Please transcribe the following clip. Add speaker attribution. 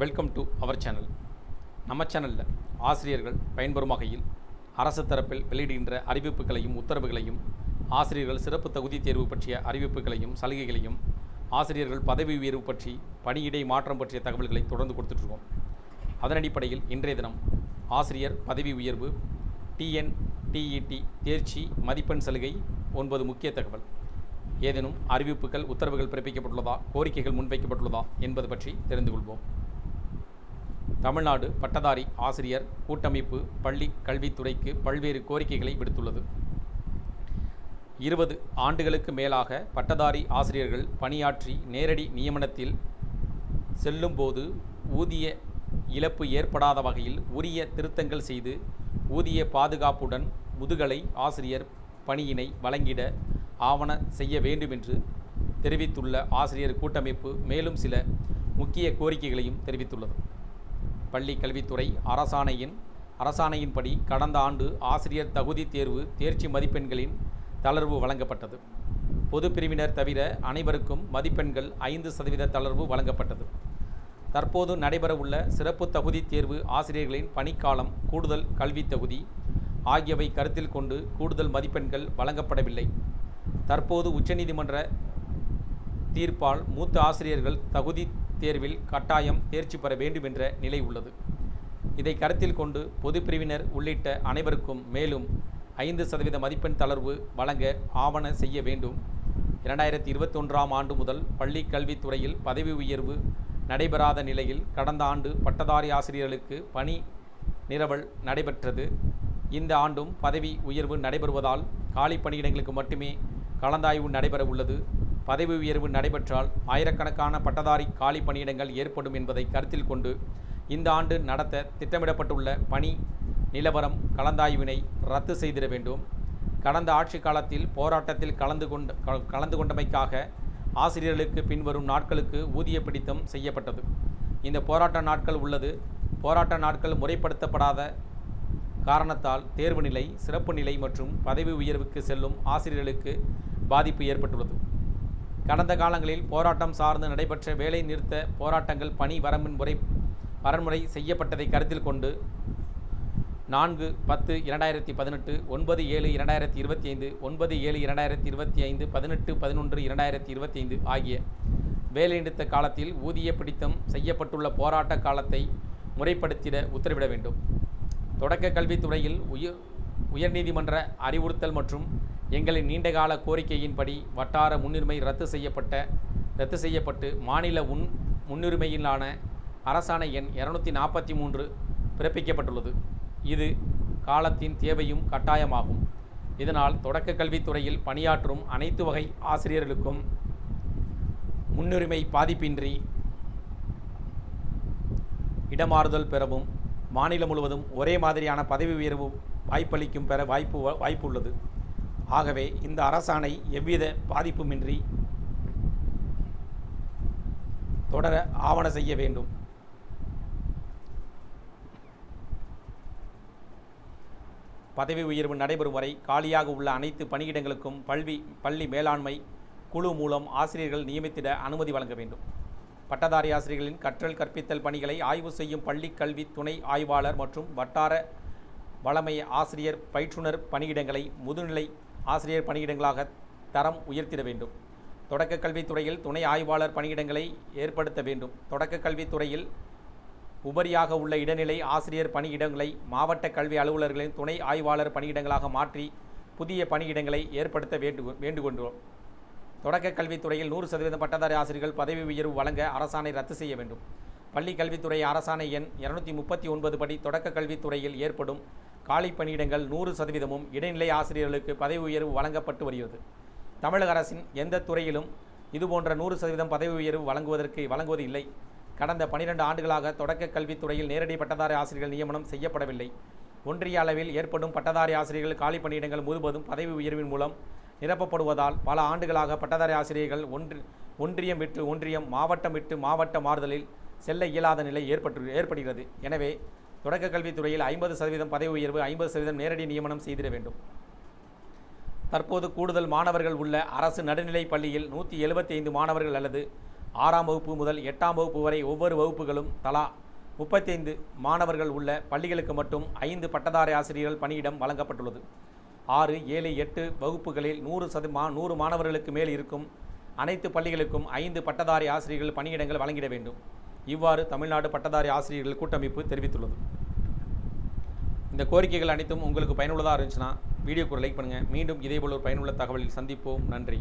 Speaker 1: Welcome to our channel. நம்ம சேனலில் ஆசிரியர்கள் பயன்பெறும் வகையில் அரசு தரப்பில் வெளியிடுகின்ற அறிவிப்புகளையும் உத்தரவுகளையும், ஆசிரியர்கள் சிறப்பு தகுதி தேர்வு பற்றிய அறிவிப்புகளையும் சலுகைகளையும், ஆசிரியர்கள் பதவி உயர்வு பற்றி, பணியிடை மாற்றம் பற்றிய தகவல்களை தொடர்ந்து கொடுத்துட்ருக்கோம். அதன் அடிப்படையில் இன்றைய தினம் ஆசிரியர் பதவி உயர்வு, டிஎன்டிஇடி தேர்ச்சி மதிப்பெண் சலுகை 9 முக்கிய தகவல். ஏதேனும் அறிவிப்புகள் உத்தரவுகள் பிறப்பிக்கப்பட்டுள்ளதா, கோரிக்கைகள் முன்வைக்கப்பட்டுள்ளதா என்பது பற்றி தெரிந்து கொள்வோம். தமிழ்நாடு பட்டதாரி ஆசிரியர் கூட்டமைப்பு பள்ளி கல்வித்துறைக்கு பல்வேறு கோரிக்கைகளை விடுத்துள்ளது. 20 ஆண்டுகளுக்கு மேலாக பட்டதாரி ஆசிரியர்கள் பணியாற்றி நேரடி நியமனத்தில் செல்லும்போது ஊதிய இழப்பு ஏற்படாத வகையில் உரிய திருத்தங்கள் செய்து ஊதிய பாதுகாப்புடன் முதுகலை ஆசிரியர் பணியினை வழங்கிட ஆவண செய்ய வேண்டும் என்று தெரிவித்துள்ள ஆசிரியர் கூட்டமைப்பு மேலும் சில முக்கிய கோரிக்கைகளையும் தெரிவித்துள்ளது. பள்ளி கல்வித்துறை அரசாணையின்படி கடந்த ஆண்டு ஆசிரியர் தகுதி தேர்வு தேர்ச்சி மதிப்பெண்களின் தளர்வு வழங்கப்பட்டது. பொது பிரிவினர் தவிர அனைவருக்கும் மதிப்பெண்கள் 5% தளர்வு வழங்கப்பட்டது. தற்போது நடைபெறவுள்ள சிறப்பு தகுதி தேர்வு ஆசிரியர்களின் பணிக்காலம், கூடுதல் கல்வி தகுதி ஆகியவை கருத்தில் கொண்டு கூடுதல் மதிப்பெண்கள் வழங்கப்படவில்லை. தற்போது உச்சநீதிமன்ற தீர்ப்பால் மூத்த ஆசிரியர்கள் தகுதி தேர்வில் கட்டாயம் தேர்ச்சி பெற வேண்டும் என்ற நிலை உள்ளது. இதை கருத்தில் கொண்டு பொது பிரிவினர் உள்ளிட்ட அனைவருக்கும் மேலும் 5% மதிப்பெண் தளர்வு வழங்க ஆவண செய்ய வேண்டும். 2021ஆம் ஆண்டு முதல் பள்ளி கல்வித்துறையில் பதவி உயர்வு நடைபெறாத நிலையில் கடந்த ஆண்டு பட்டதாரி ஆசிரியர்களுக்கு பணி நிரவல் நடைபெற்றது. இந்த ஆண்டும் பதவி உயர்வு நடைபெறுவதால் காலி பணியிடங்களுக்கு மட்டுமே கலந்தாய்வு நடைபெற உள்ளது. பதவி உயர்வு நடைபெற்றால் ஆயிரக்கணக்கான பட்டதாரி காலி பணியிடங்கள் ஏற்படும் என்பதை கருத்தில் கொண்டு இந்த ஆண்டு நடத்த திட்டமிடப்பட்டுள்ள பணி நிலவரம் கலந்தாய்வினை ரத்து செய்திட வேண்டும். கடந்த ஆட்சி காலத்தில் போராட்டத்தில் கலந்து கொண்டமைக்காக ஆசிரியர்களுக்கு பின்வரும் நாட்களுக்கு ஊதிய பிடித்தம் செய்யப்பட்டது. இந்த போராட்ட நாட்கள் உள்ளது. போராட்ட நாட்கள் முறைப்படுத்தப்படாத காரணத்தால் தேர்வு நிலை, சிறப்பு நிலை மற்றும் பதவி உயர்வுக்கு செல்லும் ஆசிரியர்களுக்கு பாதிப்பு ஏற்பட்டுள்ளது. கடந்த காலங்களில் போராட்டம் சார்ந்து நடைபெற்ற வேலை நிறுத்த போராட்டங்கள் பணி வரன்முறை செய்யப்பட்டதை கருத்தில் கொண்டு 4/10/2018, 9/7/2025, 9/7/2025, 18/11/2025 ஆகிய வேலைநிறுத்த காலத்தில் ஊதிய பிடித்தம் செய்யப்பட்டுள்ள போராட்ட காலத்தை முறைப்படுத்திட உத்தரவிட வேண்டும். தொடக்க கல்வித்துறையில் உயர்நீதிமன்ற அறிவுறுத்தல் மற்றும் எங்களின் நீண்டகால கோரிக்கையின்படி வட்டார முன்னுரிமை ரத்து செய்யப்பட்டு மாநில முன்னுரிமையிலான அரசாணை எண் 243 பிறப்பிக்கப்பட்டுள்ளது. இது காலத்தின் தேவையும் கட்டாயமாகும். இதனால் தொடக்க கல்வித்துறையில் பணியாற்றும் அனைத்து வகை ஆசிரியர்களுக்கும் முன்னுரிமை பாதிப்பின்றி இடமாறுதல் பெறவும், மாநிலம் முழுவதும் ஒரே மாதிரியான பதவி உயர்வு வாய்ப்பளிக்கும் பெற வாய்ப்பு உள்ளது. ஆகவே இந்த அரசாணை எவ்வித பாதிப்புமின்றி தொடர ஆவண செய்ய வேண்டும். பதவி உயர்வு நடைபெறும் வரை காலியாக உள்ள அனைத்து பணியிடங்களுக்கும் பள்ளி மேலாண்மை குழு மூலம் ஆசிரியர்கள் நியமித்திட அனுமதி வழங்க வேண்டும். பட்டதாரி ஆசிரியர்களின் கற்றல் கற்பித்தல் பணிகளை ஆய்வு செய்யும் பள்ளி கல்வி துணை ஆய்வாளர் மற்றும் வட்டார வளமை ஆசிரியர் பயிற்றுனர் பணியிடங்களை முதுநிலை ஆசிரியர் பணியிடங்களாக தரம் உயர்த்திட வேண்டும். தொடக்க கல்வித்துறையில் துணை ஆய்வாளர் பணியிடங்களை ஏற்படுத்த வேண்டும். தொடக்க கல்வித்துறையில் உபரியாக உள்ள இடைநிலை ஆசிரியர் பணியிடங்களை மாவட்ட கல்வி அலுவலர்களின் துணை ஆய்வாளர் பணியிடங்களாக மாற்றி புதிய பணியிடங்களை ஏற்படுத்த வேண்டுகொண்டோம். தொடக்க கல்வித்துறையில் 100% பட்டதாரி ஆசிரியர்கள் பதவி உயர்வு வழங்க அரசாணை ரத்து செய்ய வேண்டும். பள்ளி கல்வித்துறை அரசாணை எண் 239 படி தொடக்க கல்வித்துறையில் ஏற்படும் காலி பணியிடங்கள் 100%ம் இடைநிலை ஆசிரியர்களுக்கு பதவி உயர்வு வழங்கப்பட்டு வருகிறது. தமிழக அரசின் எந்த துறையிலும் இதுபோன்ற 100% பதவி உயர்வு வழங்குவது இல்லை. கடந்த 12 ஆண்டுகளாக தொடக்க கல்வித்துறையில் நேரடி பட்டதாரி ஆசிரியர்கள் நியமனம் செய்யப்படவில்லை. ஒன்றிய அளவில் ஏற்படும் பட்டதாரி ஆசிரியர்கள் காலி பணியிடங்கள் முழுவதும் பதவி உயர்வின் மூலம் நிரப்பப்படுவதால் பல ஆண்டுகளாக பட்டதாரி ஆசிரியர்கள் ஒன்றியம் விட்டு ஒன்றியம், மாவட்டம் விட்டு மாவட்ட மாறுதலில் செல்ல இயலாத நிலை ஏற்படுகிறது. எனவே தொடக்க கல்வித்துறையில் 50% பதவி உயர்வு, 50% நேரடி நியமனம் செய்திட வேண்டும். தற்போது கூடுதல் மாணவர்கள் உள்ள அரசு நடுநிலை பள்ளியில் 175 மாணவர்கள் அல்லது 6ஆம் வகுப்பு முதல் 8ஆம் வகுப்பு வரை ஒவ்வொரு வகுப்புகளும் தலா 35 மாணவர்கள் உள்ள பள்ளிகளுக்கு மட்டும் 5 பட்டதாரி ஆசிரியர்கள் பணியிடம் வழங்கப்பட்டுள்ளது. 6, 7, 8 வகுப்புகளில் 100 மாணவர்களுக்கு மேல் இருக்கும் அனைத்து பள்ளிகளுக்கும் 5 பட்டதாரி ஆசிரியர்கள் பணியிடங்கள் வழங்கிட வேண்டும். இவ்வாறு தமிழ்நாடு பட்டதாரி ஆசிரியர்கள் கூட்டமைப்பு தெரிவித்துள்ளது. இந்த கோரிக்கைகள் அனைத்தும் உங்களுக்கு பயனுள்ளதாக இருந்துச்சுன்னா வீடியோக்கு ஒரு லைக் பண்ணுங்கள். மீண்டும் இதேபோல் ஒரு பயனுள்ள தகவலில் சந்திப்போம். நன்றி.